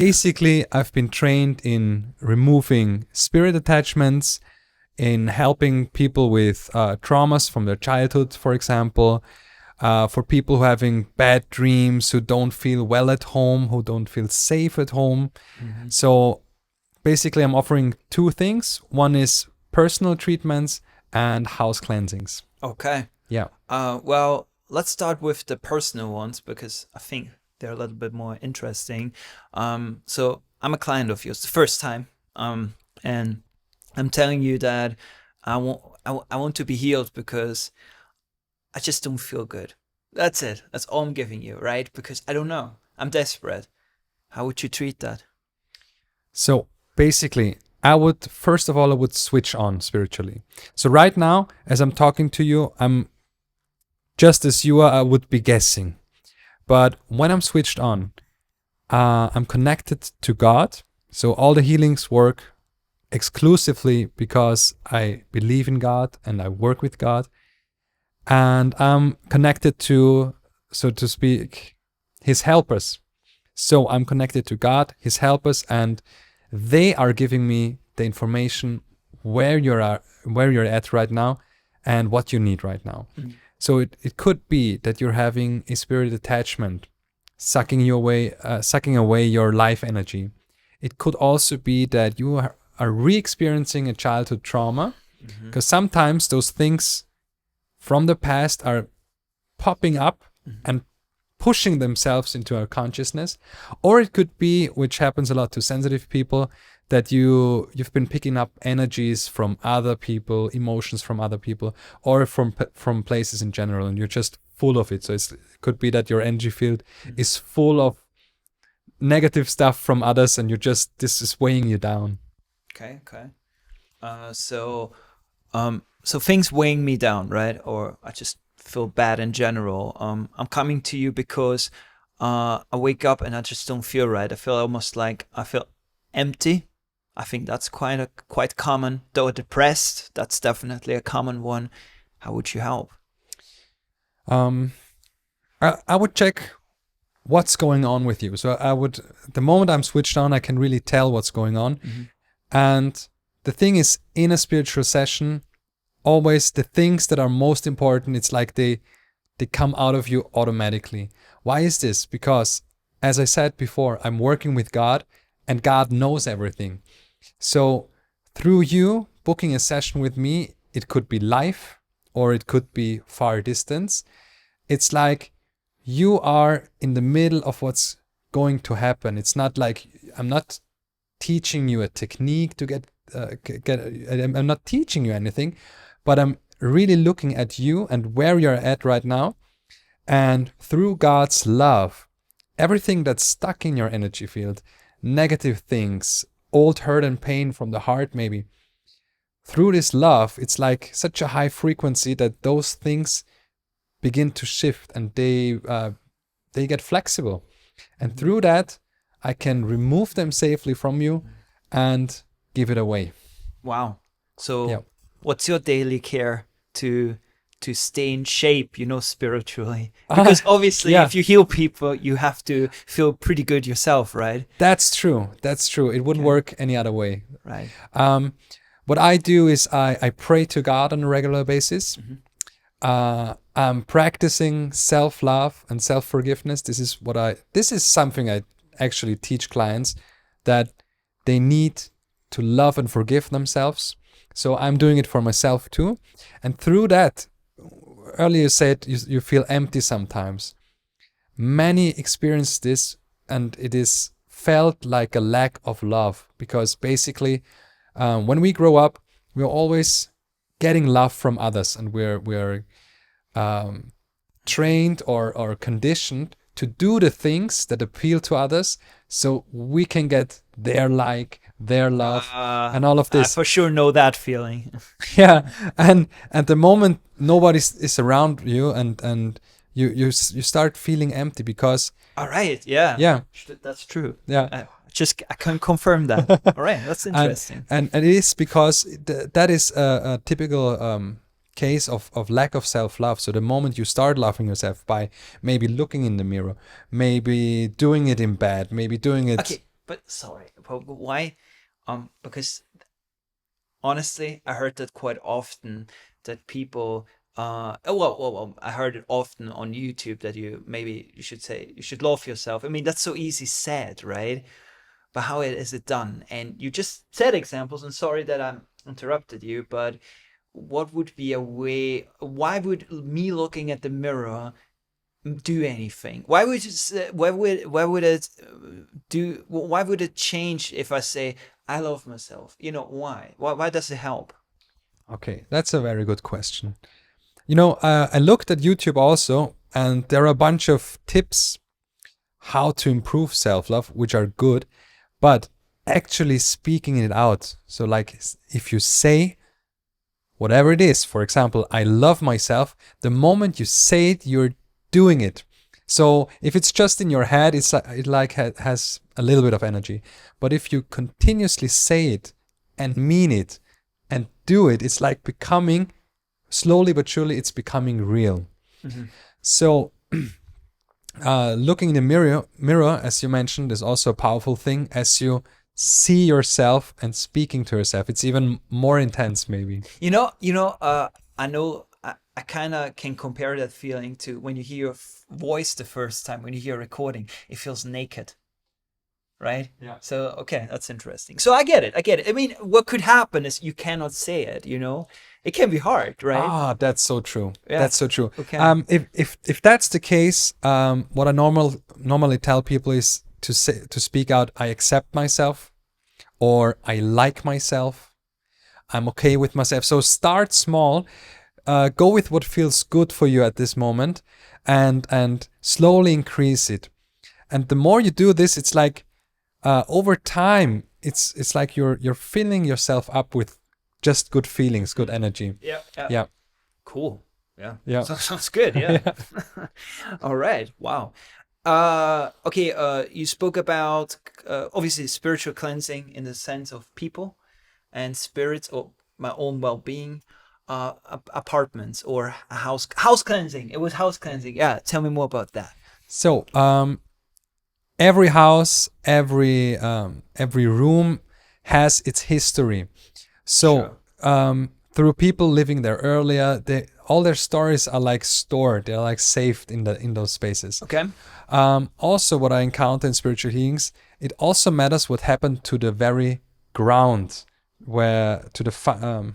Basically, I've been trained in removing spirit attachments, in helping people with traumas from their childhood, for example, for people who are having bad dreams, who don't feel well at home, who don't feel safe at home. So basically, I'm offering two things. One is personal treatments and house cleansings. Okay. Yeah. Well, let's start with the personal ones because I think they're a little bit more interesting. So I'm a client of yours the first time, and I'm telling you that I want to be healed because I just don't feel good. That's it. That's all I'm giving you, right? Because I don't know. I'm desperate. How would you treat that? So basically, I would switch on spiritually. So right now, as I'm talking to you, I'm just as you are, I would be guessing. But when I'm switched on, I'm connected to God. So all the healings work exclusively because I believe in God and I work with God. And I'm connected to, so to speak, his helpers. So I'm connected to God, his helpers, and they are giving me the information where you're at right now and what you need right now. So it could be that you're having a spirit attachment, sucking away your life energy. It could also be that you are re-experiencing a childhood trauma, because sometimes those things from the past are popping up and pushing themselves into our consciousness. Or it could be, which happens a lot to sensitive people, that you've been picking up energies from other people, emotions from other people, or from places in general, and you're just full of it. So it could be that your energy field is full of negative stuff from others, and this is weighing you down. Okay. So things weighing me down, right? Or I just feel bad in general. I'm coming to you because I wake up and I just don't feel right. I feel almost like I feel empty. I think that's quite common. Though depressed, that's definitely a common one. How would you help? I would check what's going on with you. So the moment I'm switched on, I can really tell what's going on. And the thing is, in a spiritual session, always the things that are most important, it's like they come out of you automatically. Why is this? Because, as I said before, I'm working with God and God knows everything. So through you booking a session with me, it could be live or it could be far distance. It's like you are in the middle of what's going to happen. It's not like I'm not teaching you a technique to get I'm not teaching you anything, but I'm really looking at you and where you're at right now. And through God's love, everything that's stuck in your energy field, negative things, old hurt and pain from the heart maybe, through this love, it's like such a high frequency that those things begin to shift and they get flexible. And through that, I can remove them safely from you and give it away. Wow. So what's your daily care to stay in shape, spiritually? Because obviously if you heal people, you have to feel pretty good yourself, right? That's true. It wouldn't work any other way. Right. What I do is I pray to God on a regular basis. I'm practicing self-love and self-forgiveness. This is something I actually teach clients, that they need to love and forgive themselves. So I'm doing it for myself too. And through that, earlier you said you feel empty sometimes. Many experience this, and it is felt like a lack of love, because basically when we grow up, we're always getting love from others, and we're trained or conditioned to do the things that appeal to others so we can get their love and all of this. I for sure know that feeling. Yeah, and at the moment nobody is around you, and you start feeling empty because. All right. Yeah. That's true. Yeah. I can confirm that. All right. That's interesting. And it is because that is a typical case of lack of self-love. So the moment you start loving yourself by maybe looking in the mirror, maybe doing it in bed, maybe doing it. Okay, But sorry, but why? Because honestly, I heard that quite often that people. I heard it often on YouTube that you should say you should love yourself. I mean, that's so easy said, right? But how is it done? And you just said examples, and sorry that I interrupted you, but what would be a way? Why would me looking at the mirror do anything? Why would it do? Why would it change if I say I love myself? You know why? Why does it help? Okay, that's a very good question. You know, I looked at YouTube also, and there are a bunch of tips how to improve self-love, which are good, but actually speaking it out. So like if you say whatever it is, for example, I love myself, the moment you say it, you're doing it. So if it's just in your head, it like has a little bit of energy. But if you continuously say it and mean it and do it, it's like becoming, slowly but surely, it's becoming real. Mm-hmm. So looking in the mirror, as you mentioned, is also a powerful thing. As you see yourself and speaking to yourself, it's even more intense, maybe. I know. I kind of can compare that feeling to when you hear your voice the first time, when you hear a recording, it feels naked, right? Yeah. So, okay, that's interesting. So I get it. I mean, what could happen is you cannot say it, It can be hard, right? Ah, that's so true. Yeah. That's so true. Okay. If that's the case, what I normally tell people is to speak out, I accept myself, or I like myself, I'm okay with myself. So start small. Go with what feels good for you at this moment, and slowly increase it. And the more you do this, it's like over time, it's like you're filling yourself up with just good feelings, good energy. Yeah. Cool. Yeah. Yeah. Sounds good. Yeah. All right. Wow. Okay. You spoke about obviously spiritual cleansing in the sense of people and spirits, or my own well-being. Apartments or a house cleansing. It was house cleansing. Yeah, tell me more about that. So every house, every room has its history. So through people living there earlier, all their stories are like stored. They're like saved in those spaces. Okay. Also, what I encounter in spiritual healings, it also matters what happened to the very ground, to the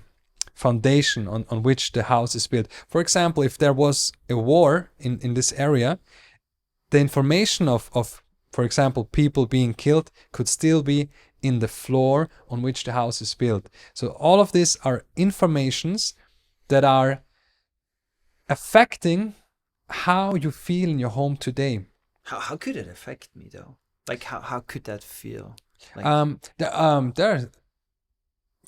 foundation on which the house is built. For example, if there was a war in this area, the information of, for example, people being killed could still be in the floor on which the house is built. So all of these are informations that are affecting how you feel in your home today. How could it affect me though? Like how could that feel? Like...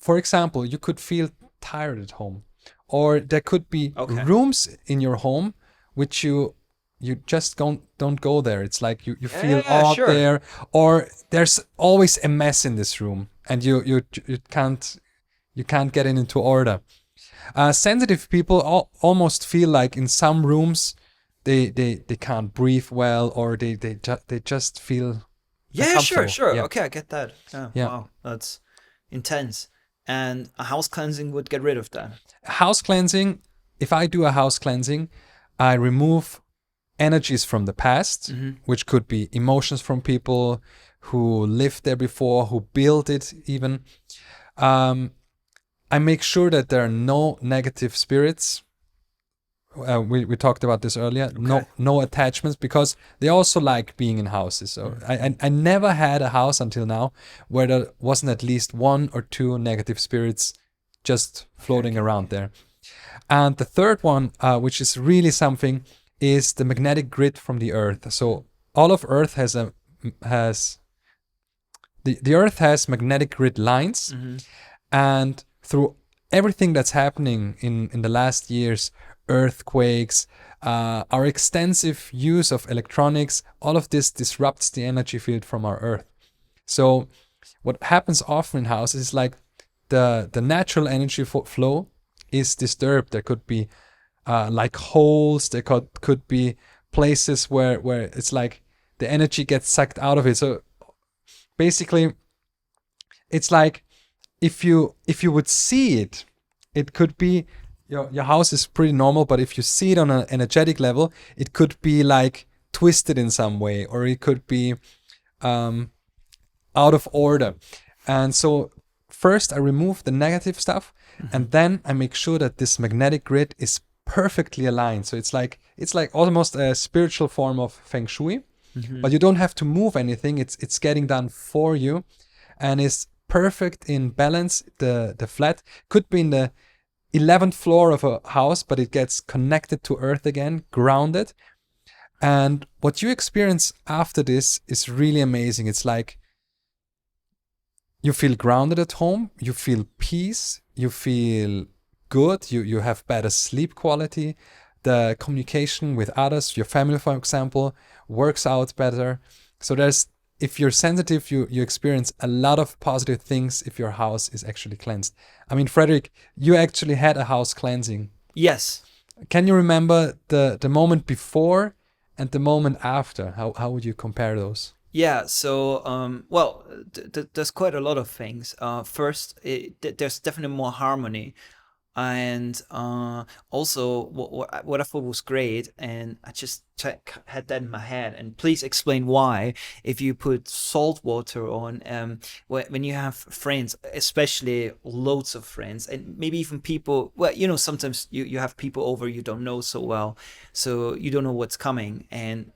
For example, you could feel tired at home, or there could be rooms in your home which you just don't go there. It's like you feel odd there, or there's always a mess in this room and you can't get it into order. Sensitive people almost feel like in some rooms they can't breathe well, or they just feel sure. Yeah. Okay, I get that. Yeah. Wow, that's intense. And a house cleansing would get rid of that. House cleansing, if I do a house cleansing, I remove energies from the past, which could be emotions from people who lived there before, who built it even. I make sure that there are no negative spirits. We talked about this earlier. Okay. No attachments, because they also like being in houses. So I never had a house until now where there wasn't at least one or two negative spirits just floating around there. And the third one, which is really something, is the magnetic grid from the Earth. So all of Earth has the Earth has magnetic grid lines, and through everything that's happening in the last years, earthquakes, our extensive use of electronics, all of this disrupts the energy field from our Earth. So what happens often in houses is like the natural energy flow is disturbed. There could be like holes, there could be places where it's like the energy gets sucked out of it. So basically, it's like if you would see it, it could be your house is pretty normal, but if you see it on an energetic level, it could be like twisted in some way, or it could be out of order. And so first I remove the negative stuff, and then I make sure that this magnetic grid is perfectly aligned. So it's like almost a spiritual form of feng shui, but you don't have to move anything. It's getting done for you, and is perfect in balance. The flat could be in the 11th floor of a house, but it gets connected to earth again, grounded. And what you experience after this is really amazing. It's like you feel grounded at home, you feel peace, you feel good, you have better sleep quality, the communication with others, your family, for example, works out better. So if you're sensitive, you experience a lot of positive things if your house is actually cleansed. I mean, Frederick, you actually had a house cleansing. Yes. Can you remember the moment before and the moment after? How would you compare those? Yeah, so there's quite a lot of things. First, there's definitely more harmony, and also what I thought was great, and I just had that in my head. And please explain why, if you put salt water on, when you have friends, especially loads of friends, and maybe even people. Well, sometimes you have people over you don't know so well, so you don't know what's coming, and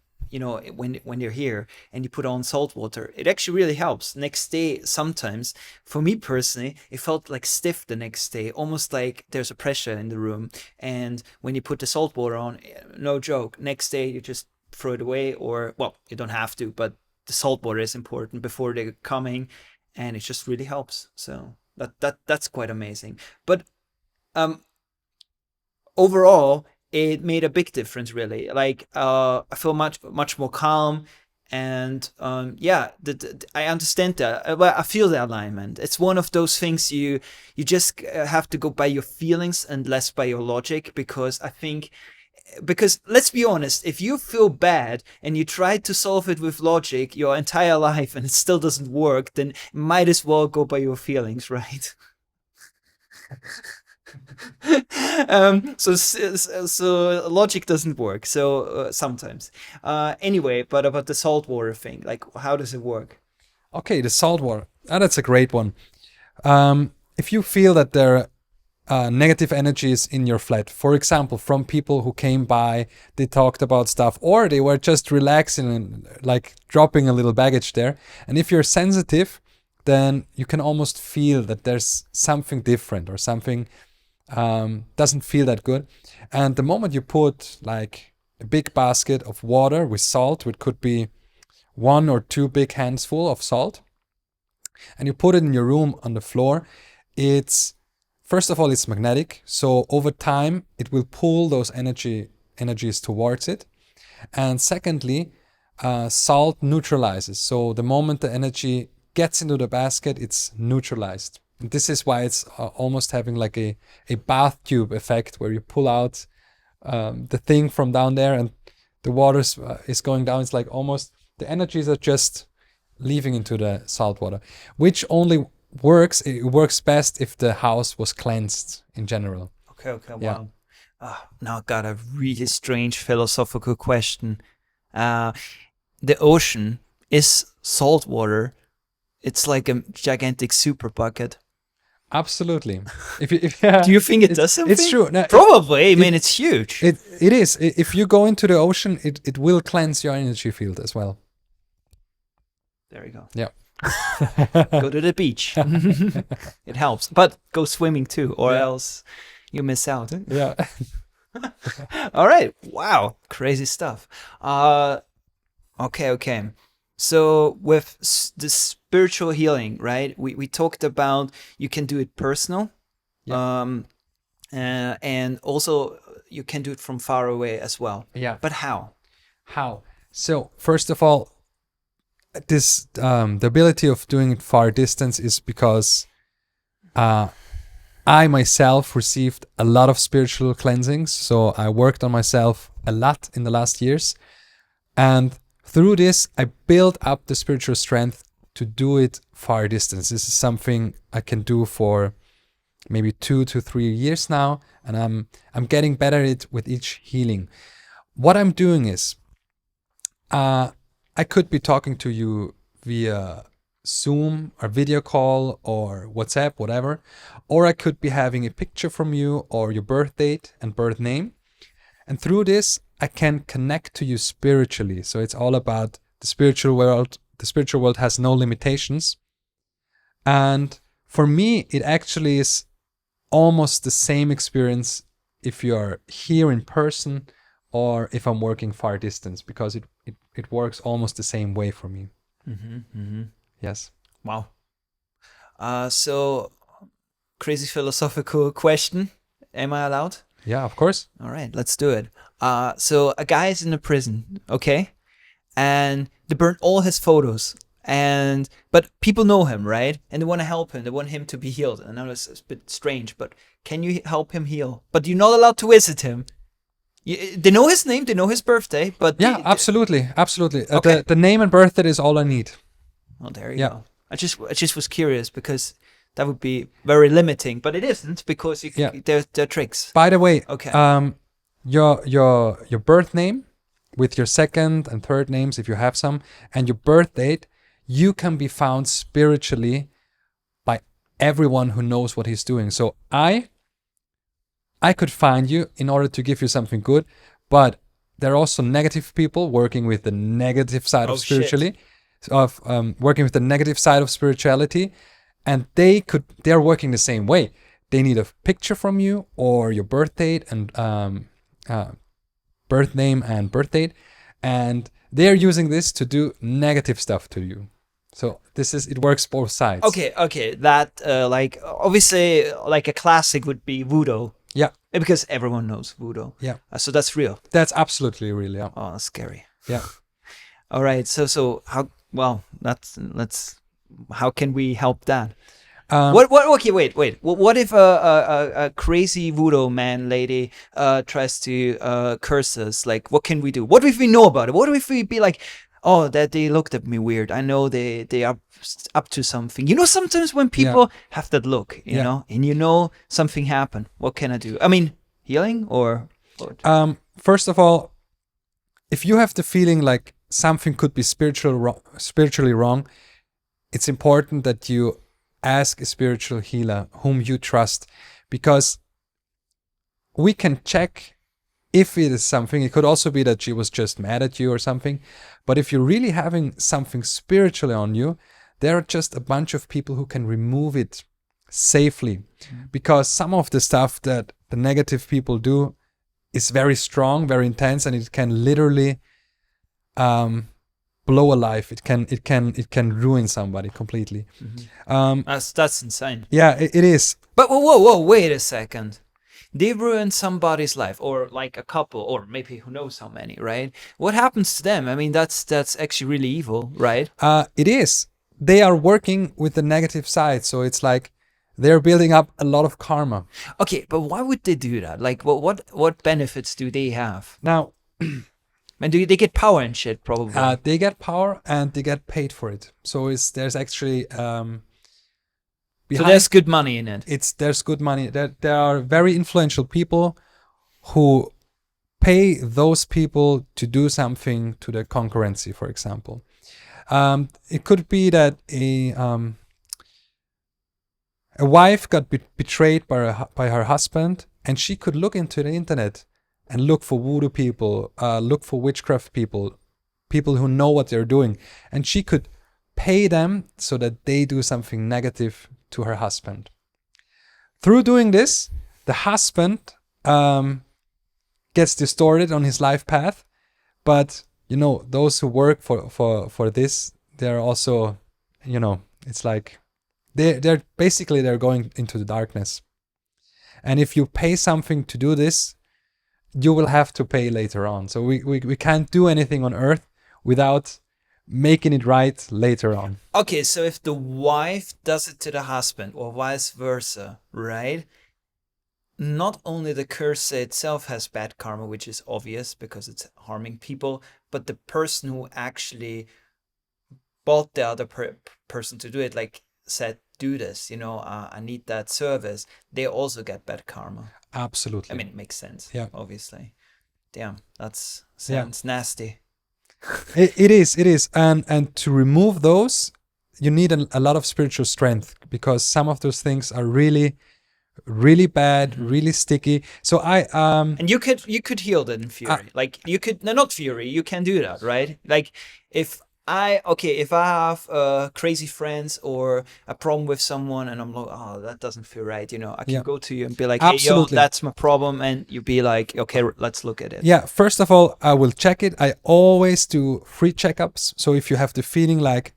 when you're here and you put on salt water, it actually really helps. Next day, sometimes, for me personally, it felt like stiff the next day, almost like there's a pressure in the room. And when you put the salt water on, no joke, next day you just throw it away, or, well, you don't have to, but the salt water is important before they're coming, and it just really helps. So that's quite amazing. But overall, it made a big difference, really. Like, I feel much more calm, and I understand that. Well, I feel the alignment. It's one of those things you just have to go by your feelings and less by your logic, because let's be honest, if you feel bad and you try to solve it with logic your entire life and it still doesn't work, then might as well go by your feelings, right? So logic doesn't work. So sometimes. Anyway, but about the salt water thing, like, how does it work? Okay, the salt water. That's a great one. If you feel that there are negative energies in your flat, for example, from people who came by, they talked about stuff, or they were just relaxing and like dropping a little baggage there. And if you're sensitive, then you can almost feel that there's something different, or something doesn't feel that good. And the moment you put like a big basket of water with salt, which could be 1 or 2 big handsful of salt, and you put it in your room on the floor, it's, first of all, it's magnetic. So over time, it will pull those energies towards it. And secondly, salt neutralizes. So the moment the energy gets into the basket, it's neutralized. And this is why it's almost having like a bath tube effect, where you pull out the thing from down there and the water is going down. It's like almost the energies are just leaving into the salt water, which only works. It works best if the house was cleansed in general. Okay, Yeah. wow. Now I got a really strange philosophical question. The ocean is salt water. It's like a gigantic super bucket. Absolutely. Do you think it does something? It's true. No, Probably. I mean, it's huge. It is. If you go into the ocean, it will cleanse your energy field as well. There you go. Yeah. Go to the beach. It helps. But go swimming too, or else you miss out. Yeah. All right. Wow. Crazy stuff. Okay. So with the spiritual healing, right? We talked about you can do it personal. Yeah. And also you can do it from far away as well. Yeah. But how? So first of all, this the ability of doing it far distance is because I myself received a lot of spiritual cleansings. So I worked on myself a lot in the last years, and through this I built up the spiritual strength to do it far distance. This is something I can do for maybe 2 to 3 years now, and I'm getting better at it with each healing. What I'm doing is, I could be talking to you via Zoom or video call or WhatsApp, whatever, or I could be having a picture from you or your birth date and birth name, and through this I can connect to you spiritually. So it's all about the spiritual world. The spiritual world has no limitations, and for me it actually is almost the same experience if you are here in person or if I'm working far distance, because it works almost the same way for me. Yes. Wow. So, crazy philosophical question. Am I allowed? Yeah, of course. All right, let's do it. So a guy is in a prison, okay, and they burn all his photos, but people know him, right? And they want to help him. They want him to be healed. And I know it's a bit strange, but can you help him heal? But you're not allowed to visit him. They know his name, they know his birthday, but Yeah, absolutely. Okay. The name and birthday is all I need. Oh, there you go. I just was curious because that would be very limiting, but it isn't, because they're tricks. By the way, Okay. Your birth name with your second and third names, if you have some, and your birth date, you can be found spiritually by everyone who knows what he's doing. So I could find you in order to give you something good, but there are also negative people working with the negative side of spiritually, working with the negative side of spirituality, and they're working the same way. They need a picture from you or your birth date and birth name and birth date, and they're using this to do negative stuff to you. So it works both sides. Okay. That like obviously like a classic would be voodoo. Yeah. Because everyone knows voodoo. Yeah. So that's real. That's absolutely real. Yeah. Oh, that's scary. Yeah. All right. So how can we help that? Okay, wait. What if a crazy voodoo man lady tries to curse us? Like, what can we do? What if we know about it? What if we be like, oh, that they looked at me weird. I know they are up to something. You know, sometimes when people have that look, you know, and you know something happened. What can I do? I mean, healing or what? First of all, if you have the feeling like something could be spiritually wrong, it's important that you ask a spiritual healer whom you trust, because we can check if it is something. It could also be that she was just mad at you or something. But if you're really having something spiritually on you, there are just a bunch of people who can remove it safely. Because some of the stuff that the negative people do is very strong, very intense, and it can literally blow a life. It can ruin somebody completely. That's insane. Yeah, it is. But whoa, wait a second. They ruin somebody's life, or like a couple, or maybe who knows how many, right? What happens to them? I mean, that's actually really evil, right? It is. They are working with the negative side, so it's like they're building up a lot of karma. Okay, but why would they do that? Like, what benefits do they have? Now, and do they get power and shit? Probably. They get power and they get paid for it. So there's actually so there's good money in it. There's good money. There are very influential people who pay those people to do something to the concurrency, for example. It could be that a wife got betrayed by her husband, and she could look into the internet and look for voodoo people, look for witchcraft people who know what they're doing, and she could pay them so that they do something negative to her husband. Through doing this, the husband gets distorted on his life path, but you know, those who work for this, they're also, you know, it's like they're going into the darkness. And if you pay something to do this, you will have to pay later on. So we can't do anything on earth without making it right later on. Okay, so if the wife does it to the husband or vice versa, right? Not only the curse itself has bad karma, which is obvious because it's harming people, but the person who actually bought the other person to do it, like said, do this, I need that service, they also get bad karma. Absolutely. I mean, it makes sense. Yeah. Obviously. Damn, that's Yeah. sounds nasty. It is. And to remove those, you need a lot of spiritual strength, because some of those things are really, really bad, really sticky. So And you could heal that in fury. Like you could, no, not fury. You can do that, right? Like if I have crazy friends or a problem with someone, and I'm like, oh, that doesn't feel right. I can go to you and be like, hey, yo, Absolutely. that's my problem, and you be like, okay, let's look at it. Yeah, first of all, I will check it. I always do free checkups. So if you have the feeling like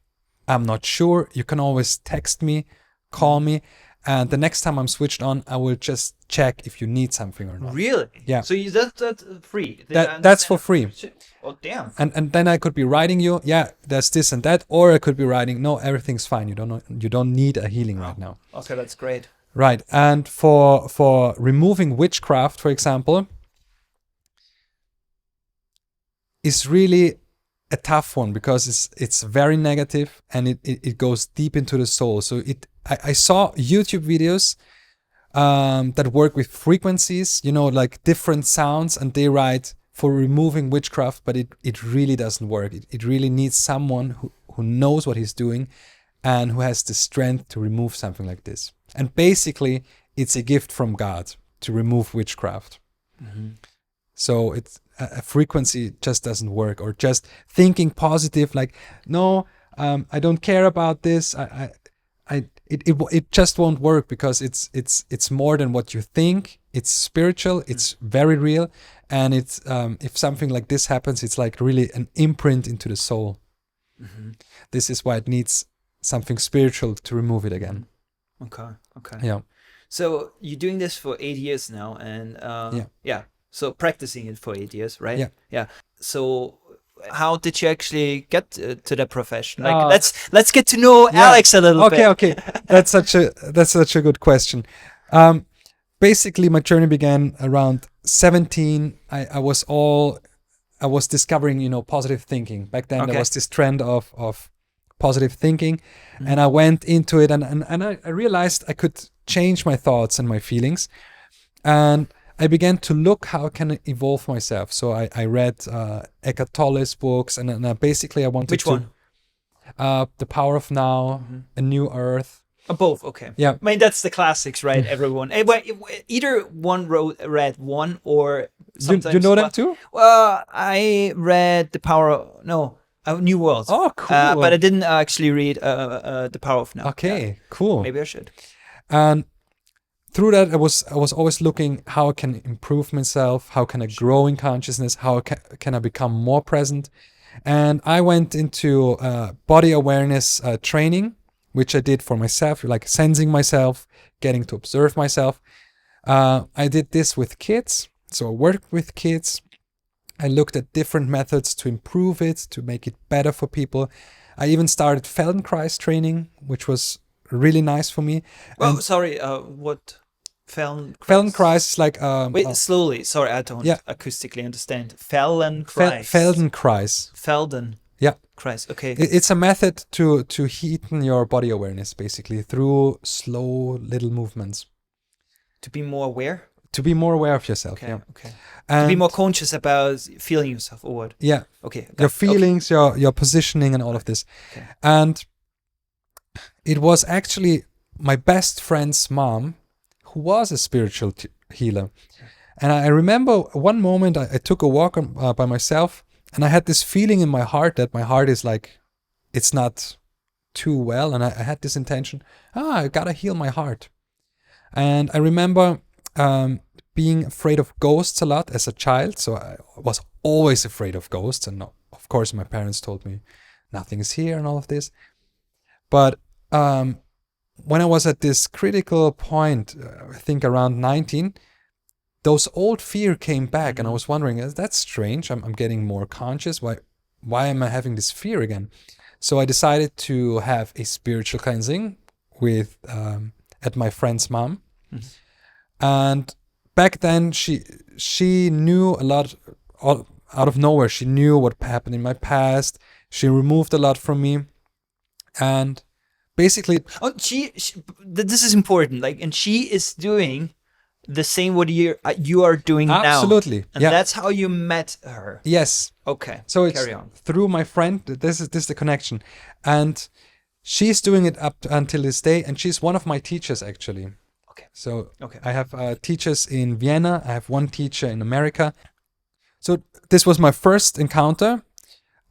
I'm not sure, you can always text me, call me, and the next time I'm switched on, I will just check if you need something or not. Really? Yeah. So that's free. That's for free. Oh, damn. And then I could be writing you, yeah, there's this and that, or I could be writing, no, everything's fine. You don't need a healing right now. Okay, that's great. Right. And for removing witchcraft, for example, is really a tough one, because it's very negative, and it goes deep into the soul. So I saw YouTube videos that work with frequencies, like different sounds, and they write for removing witchcraft, but it really doesn't work. It really needs someone who knows what he's doing and who has the strength to remove something like this. And basically, it's a gift from God to remove witchcraft. Mm-hmm. So it's a frequency just doesn't work, or just thinking positive, like, no, I don't care about this. It just won't work, because it's more than what you think. It's spiritual. It's very real, and it's if something like this happens, it's like really an imprint into the soul. Mm-hmm. This is why it needs something spiritual to remove it again. Okay. Yeah. So you're doing this for 8 years now, and yeah. So practicing it for 8 years, right? Yeah. Yeah. So how did you actually get to the profession? Like, let's get to know Alex a little bit. Okay. That's such a good question. Basically, my journey began around 17. I was discovering, positive thinking. Back then, there was this trend of positive thinking, and I went into it, and I realized I could change my thoughts and my feelings, and I began to look how can I evolve myself. So I read Eckhart Tolle's books, and basically I wanted Which one? The Power of Now, A New Earth. Both, okay. Yeah. I mean, that's the classics, right? Everyone. Either one read one, or sometimes. You know them too? Well, I read The Power of... No, New World. Oh, cool. But I didn't actually read The Power of Now. Okay, cool. Maybe I should. And through that, I was always looking how I can improve myself, how can I grow in consciousness, how can I become more present. And I went into body awareness training, which I did for myself, like sensing myself, getting to observe myself. I did this with kids. So I worked with kids. I looked at different methods to improve it, to make it better for people. I even started Feldenkrais training, which was really nice for me. Oh, sorry, what? Feldenkrais is like... Wait, slowly. Sorry, I don't acoustically understand. Feldenkrais. Feldenkrais. Yeah. Kreis, okay. It's a method to heighten your body awareness, basically, through slow little movements. To be more aware? To be more aware of yourself, okay, yeah. Okay. And to be more conscious about feeling yourself, or what? Yeah. Okay. Your feelings, your positioning, and all of this. Okay. And it was actually my best friend's mom, who was a spiritual healer. And I remember one moment I took a walk by myself, and I had this feeling in my heart that my heart is like, it's not too well. And I had this intention, I gotta heal my heart. And I remember being afraid of ghosts a lot as a child. So I was always afraid of ghosts. And of course, my parents told me nothing is here and all of this. But when I was at this critical point, I think around 19, those old fear came back, and I was wondering, that's strange. I'm getting more conscious. Why am I having this fear again? So I decided to have a spiritual cleansing with at my friend's mom. Mm-hmm. And back then she knew a lot out of nowhere. She knew what happened in my past. She removed a lot from me. And basically, Oh, this is important. Like, and she is doing the same what you are doing now. absolutely, And that's how you met her. yes. Okay. So it's carry on. through my friend. This is the connection, and she's doing it up until this day, and she's one of my teachers actually. Okay. So Okay. I have teachers in Vienna. I have one teacher in America. So this was my first encounter,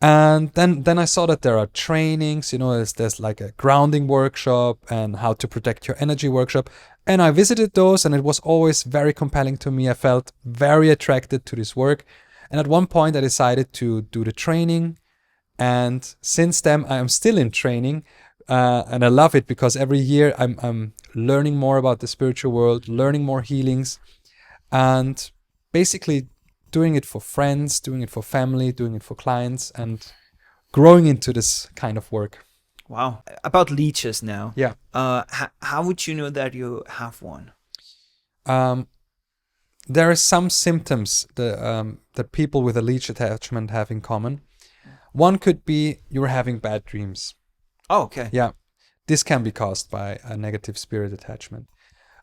and then I saw that there are trainings. There's like a grounding workshop and how to protect your energy workshop, and I visited those, and it was always very compelling to me. I felt very attracted to this work, and at one point I decided to do the training, and since then I am still in training, and I love it because every year I'm learning more about the spiritual world, learning more healings, and basically doing it for friends, doing it for family, doing it for clients, and growing into this kind of work. Wow. About leeches now. Yeah. How would you know that you have one? There are some symptoms that people with a leech attachment have in common. One could be you're having bad dreams. Oh, okay. Yeah, this can be caused by a negative spirit attachment.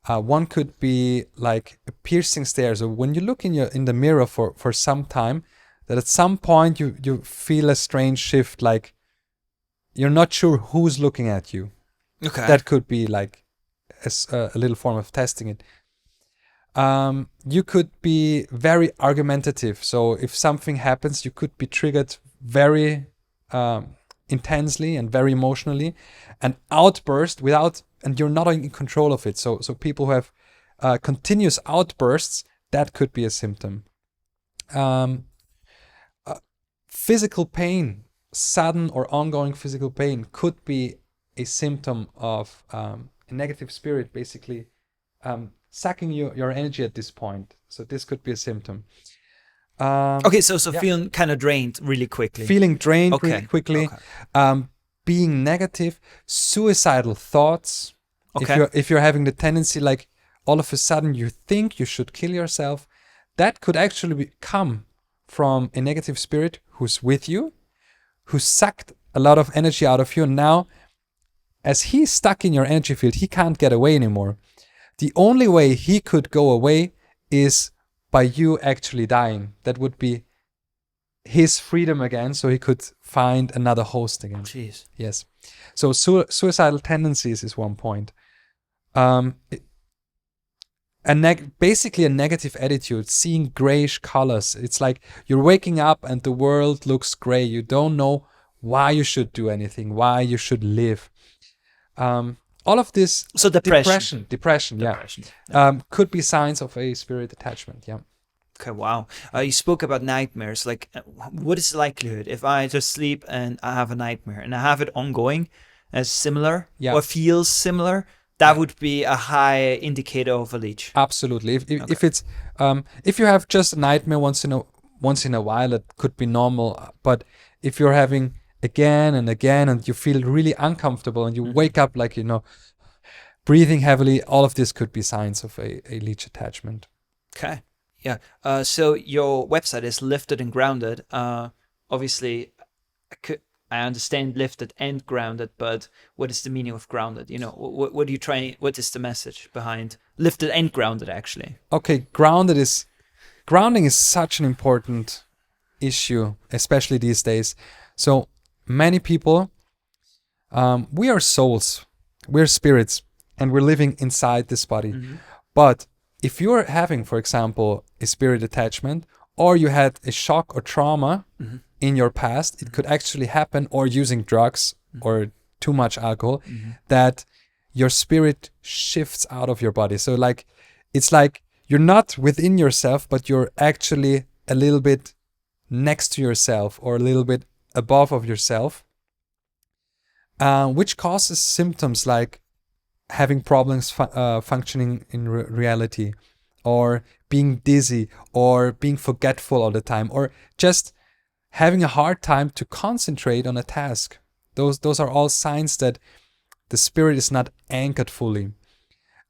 One could be like a piercing stare. So when you look in the mirror for some time, that at some point you feel a strange shift, like you're not sure who's looking at you. Okay. That could be like a little form of testing it. You could be very argumentative. So if something happens, you could be triggered very intensely and very emotionally, and outburst and you're not in control of it. So people who have continuous outbursts, that could be a symptom. Physical pain, sudden or ongoing physical pain, could be a symptom of a negative spirit, basically sucking your energy at this point. So this could be a symptom. Okay, so feeling kind of drained really quickly. Feeling drained really quickly. Okay. Being negative, suicidal thoughts. Okay. If you're having the tendency, like all of a sudden you think you should kill yourself, that could actually come from a negative spirit who's with you, who sucked a lot of energy out of you, and now, as he's stuck in your energy field, he can't get away anymore. The only way he could go away is by you actually dying. That would be his freedom again, so he could find another host again. Jeez. Yes. So suicidal tendencies is one point. Basically a negative attitude, seeing grayish colors. It's like you're waking up and the world looks gray. You don't know why you should do anything, why you should live. All of this. So depression. Yeah. Could be signs of a spirit attachment. Yeah. Okay, wow. You spoke about nightmares. Like, what is the likelihood if I just sleep and I have a nightmare and I have it ongoing as similar or feels similar? That would be a high indicator of a leech. Absolutely. If it's if you have just a nightmare once in a while, it could be normal. But if you're having again and again and you feel really uncomfortable and you wake up like breathing heavily, all of this could be signs of a leech attachment. Okay. Yeah. So your website is Lifted and Grounded. Obviously, I understand lifted and grounded, but what is the meaning of grounded? What are you trying? What is the message behind lifted and grounded? Actually. Okay, grounding is such an important issue, especially these days. So many people, we are souls, we're spirits, and we're living inside this body. Mm-hmm. But if you're having, for example, a spirit attachment, or you had a shock or trauma in your past, it could actually happen, or using drugs or too much alcohol, that your spirit shifts out of your body. So it's like you're not within yourself, but you're actually a little bit next to yourself or a little bit above of yourself, which causes symptoms like having problems functioning in reality, or being dizzy, or being forgetful all the time, or just having a hard time to concentrate on a task. Those are all signs that the spirit is not anchored fully.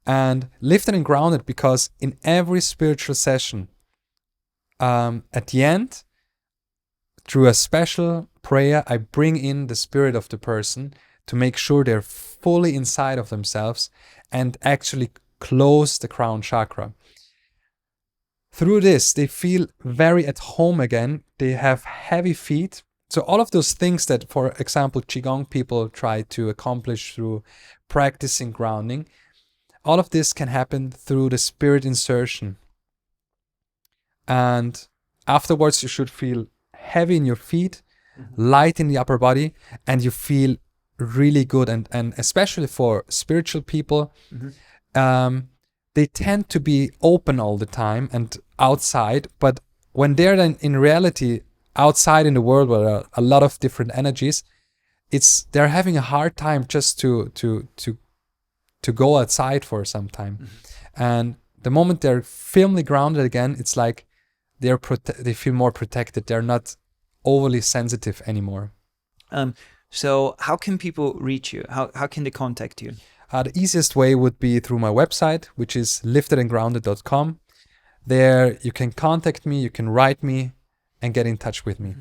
And lifted and grounded, because in every spiritual session, at the end, through a special prayer, I bring in the spirit of the person to make sure they're fully inside of themselves and actually close the crown chakra. Through this, they feel very at home again. They have heavy feet. So all of those things that, for example, Qigong people try to accomplish through practicing grounding, all of this can happen through the spirit insertion. And afterwards, you should feel heavy in your feet, light in the upper body, and you feel really good. And especially for spiritual people, they tend to be open all the time and outside. But when they're then in reality outside in the world where there are a lot of different energies, they're having a hard time just to go outside for some time. And the moment they're firmly grounded again, it's like they feel more protected. They're not overly sensitive anymore. So how can people reach you? How can they contact you? The easiest way would be through my website, which is liftedandgrounded.com. There you can contact me, you can write me, and get in touch with me.